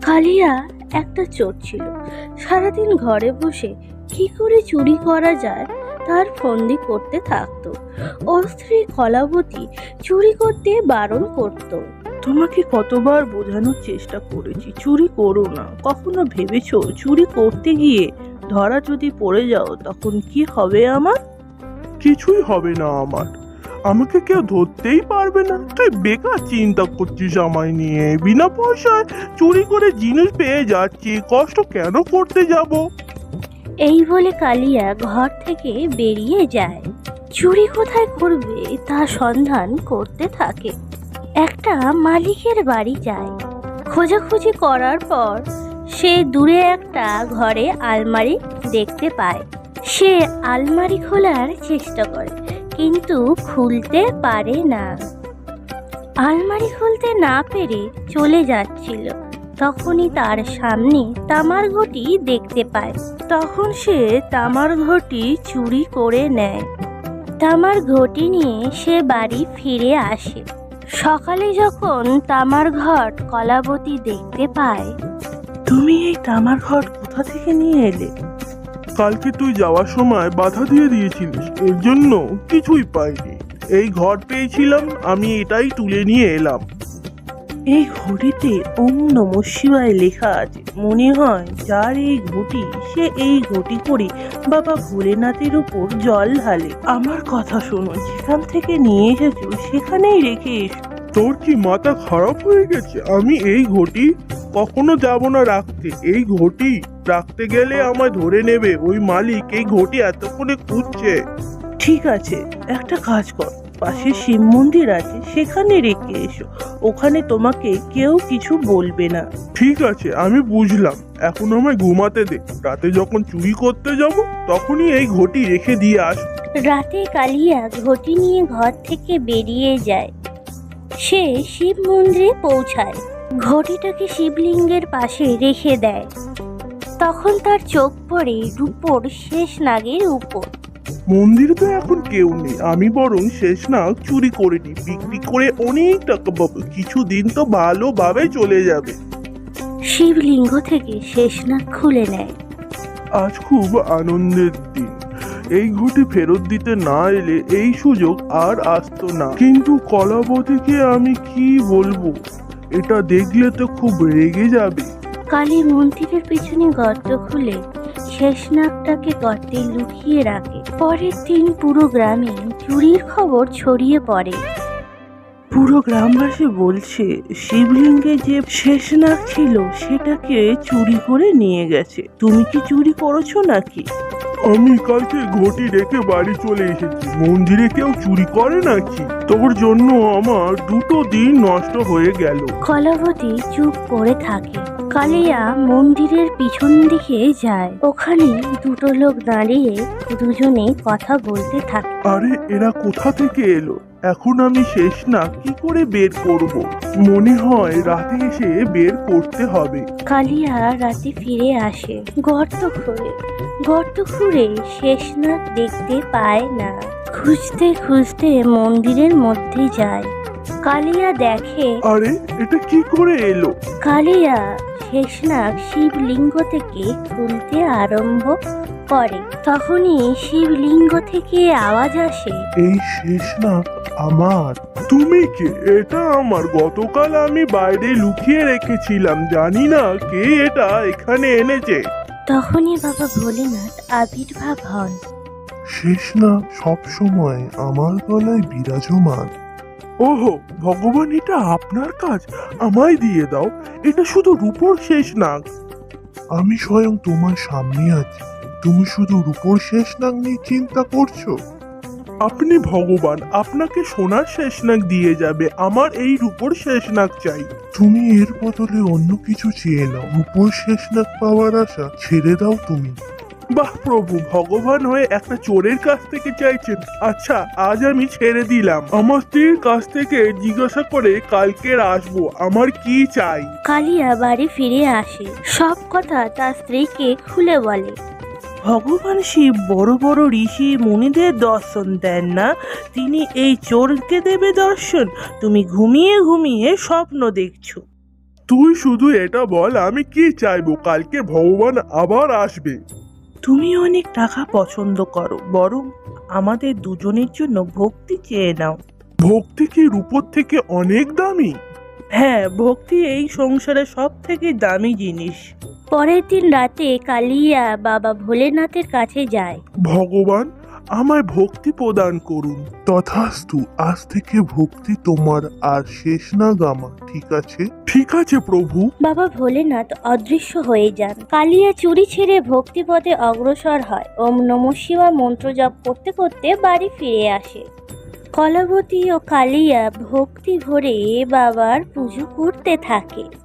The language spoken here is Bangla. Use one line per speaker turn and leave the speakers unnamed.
কালিয়া একটা চোর ছিল। সারাদিন ঘরে বসে কি করে চুরি করা যায় তার ফন্দি করতে থাকতো। ওর স্ত্রী কলাবতী চুরি করতে বারণ করত।
তোমাকে কতবার বোঝানোর চেষ্টা করেছি চুরি করো না। কখনো ভেবেছো চুরি করতে গিয়ে ধরা যদি পড়ে যাও তখন কি হবে আমার?
কিছুই হবে না আমার, আমাকে কেউ ধরতেই পারবে না। তুই বেকার চিন্তা করছিস আমায় নিয়ে। বিনা পয়সায় চুরি করে জিনিস পেয়ে যাচ্ছি, কষ্ট কেন করতে যাব?
এই বলে কালিয়া ঘর থেকে বেরিয়ে যায়। চুরি কোথায় করবে তা সন্ধান করতে থাকে। একটা মালিকের বাড়ি যায়। খোঁজাখুঁজি করার পর সে দূরে একটা ঘরে আলমারি দেখতে পায়। সে আলমারি খোলার চেষ্টা করে কিন্তু খুলতে পারে না। আলমারি খুলতে না পেরে চলে যাচ্ছিল, তখনই তার সামনে তামার ঘটি দেখতে পায়। তখন সে তামার ঘটি চুরি করে নেয়। তামার ঘটি নিয়ে সে বাড়ি ফিরে আসে। সকালে যখন তামার ঘট কলাবতী দেখতে পায়।
তুমি এই তামার ঘট কোথা থেকে নিয়ে এলে?
কালকে তুই যাওয়ার সময় বাধা দিয়ে দিয়েছিলিস, এর জন্য কিছুই পাইনি। এই ঘর পেয়েছিলাম, আমি এটাই তুলে নিয়ে এলাম।
এই ঘটিতে ওম নমঃ শিবায় লেখা আছে। মনে হয় যার এই ঘটি সে এই ঘটি করে বাবা ভোলেনাথের উপর জল ঢালে। আমার কথা শোনো, যেখান থেকে নিয়ে এসেছো সেখানেই রেখে এসো।
তোর কি মাথা খারাপ হয়ে গেছে? আমি এই ঘটি কখনো যাব না রাখতে। এই ঘটি রাখতে গেলে আমায় ধরে নেবে। ওই মালিক এই ঘটি এতক্ষণে খুঁজছে।
ঠিক আছে, একটা কাজ কর, পাশে শিব মন্দির আছে সেখানে রেখে এসো। ওখানে তোমাকে কেউ কিছু বলবে না।
ঠিক আছে, আমি বুঝলাম। এখন আমায় ঘুমাতে দে। রাতে যখন চুরি করতে যাব তখনই এই ঘটি রেখে দিয়ে আস।
রাতে কালিয়া ঘটি নিয়ে ঘর থেকে বেরিয়ে যায়। সে শিব মন্দিরে পৌঁছায়। ঘটিটাকে শিবলিঙ্গের পাশে রেখে দেয়। তখন তার চোখ পড়ে রূপোর শেষ নাগের উপর।
মন্দিরে তো এখন কেউ নেই, আমি বরং শেষনাগ চুরি করে নিই। বিক্রি করে অনেক টাকা পাবো, কিছুদিন তো ভালোভাবে চলে যাবে।
শিবলিঙ্গ থেকে শেষনাগ খুলে নেয়।
আজ খুব আনন্দের দিন। এই ঘটি ফেরত দিতে না এলে এই সুযোগ আর আসতো না। কিন্তু কলাবতীকে আমি কি বলবো? এটা দেখলে তো খুব রেগে যাবে।
কালী মন্দিরের পেছনে গর্ত খুলে শেষনাগটাকে গর্তে লুকিয়ে রাখে। পরের দিন পুরো গ্রামে চুরির খবর ছড়িয়ে পড়ে।
পুরো গ্রামবাসী বলছে শিবলিঙ্গে যে শেষনাগ ছিল সেটাকে চুরি করে নিয়ে গেছে। তুমি কি চুরি করেছো নাকি?
আমি কালকে ঘটি রেখে বাড়ি চলে এসেছি। মন্দিরে কেউ চুরি করে নাকি? তোর জন্য আমার 2 দিন নষ্ট হয়ে গেল।
কলাবতী চুপ করে থাকে। কালিয়া মন্দিরের পিছন দিকে যায়। ওখানে দুটো লোক দাঁড়িয়ে দুজনে কথা বলতে থাকে।
আরে এরা কোথা থেকে এলো? এখন আমি শেষনাগ কি করে বের করব? মনে হয় রাতে এসে বের করতে হবে।
কালিয়া রাতে ফিরে আসে। গর্ত খুঁড়ে শেষনাগ দেখতে পায় না। খুঁজতে খুঁজতে মন্দিরের মধ্যে যায়। কালিয়া দেখে
আরে এটা কি করে এলো?
কালিয়া শেষনাগ শিবলিঙ্গ থেকে খুলতে আরম্ভ করে। তখনই শিবলিঙ্গ থেকে আওয়াজ আসে,
এই শেষনাগ আমার। তুমি কে? এটা আমার। গতকাল আমি বাইরে লুকিয়ে রেখেছিলাম, জানি না কে এটা এখানে এনেছে।
তখনই বাবা ভোলেনাথ আবির্ভাব হন।
শেষনাগ সবসময় আমার গলায় বিরাজমান। ওহো ভগবান, এটা আপনার কাজ, আমায় দিয়ে দাও। এটা শুধু রূপোর শেষনাগ। আমি স্বয়ং তোমার সামনে আছি, তুমি শুধু রূপোর শেষনাগ নিয়ে চিন্তা করছো। আপনি ভগবান, আপনাকে সোনার শেষনাগ দিয়ে যাবে। আমার এই রূপোর শেষনাগ চাই। তুমি এর বদলে অন্য কিছু চেয়ে নাও। রূপোর শেষনাগ পাওয়ার আশা ছেড়ে দাও তুমি। বাহ প্রভু, ভগবান হয়ে একটা চোরের কাছ থেকে চাইছেন। আচ্ছা, আজ আমি ছেড়ে দিলাম। আমার স্ত্রীর কাছ থেকে জিজ্ঞাসা করে কালকে আসবো আমার কি চাই।
কালিয়া বাড়ি ফিরে আসে। সব কথা তার স্ত্রীকে খুলে বলে।
ভগবান শিব বড় বড় ঋষি মুনিদের দর্শন দেন না, তিনি এই চোরকে দেবে দর্শন। তুমি ঘুমিয়ে ঘুমিয়ে স্বপ্ন দেখছো।
তুই শুধু এটা বল, আমি কি চাইবো, কালকে ভগবান আবার আসবে।
তুমি অনেক টাকা পছন্দ করো, বরং আমাদের দুজনের জন্য ভক্তি চেয়ে নাও।
ভক্তি কি রূপোর থেকে অনেক দামি?
হ্যাঁ, ভক্তি এই সংসারে সব থেকে দামি জিনিস।
পরের দিন রাতে কালিয়া বাবা ভোলেনাথের কাছে যায়।
ভগবান, আমায় ভক্তি প্রদান করুন। তথাস্তু, আজ থেকে ভক্তি তোমার আর শেষ না গামা, ঠিক আছে? ঠিক আছে প্রভু।
বাবা ভোলেনাথ অদৃশ্য হয়ে যান। কালিয়া চুরি ছেড়ে ভক্তিপথে অগ্রসর হয়। ওম নমঃ শিবায় মন্ত্র জপ করতে করতে বাড়ি ফিরে আসে। কলাবতী ও কালিয়া ভক্তি ভরে বাবার পুজো করতে থাকে।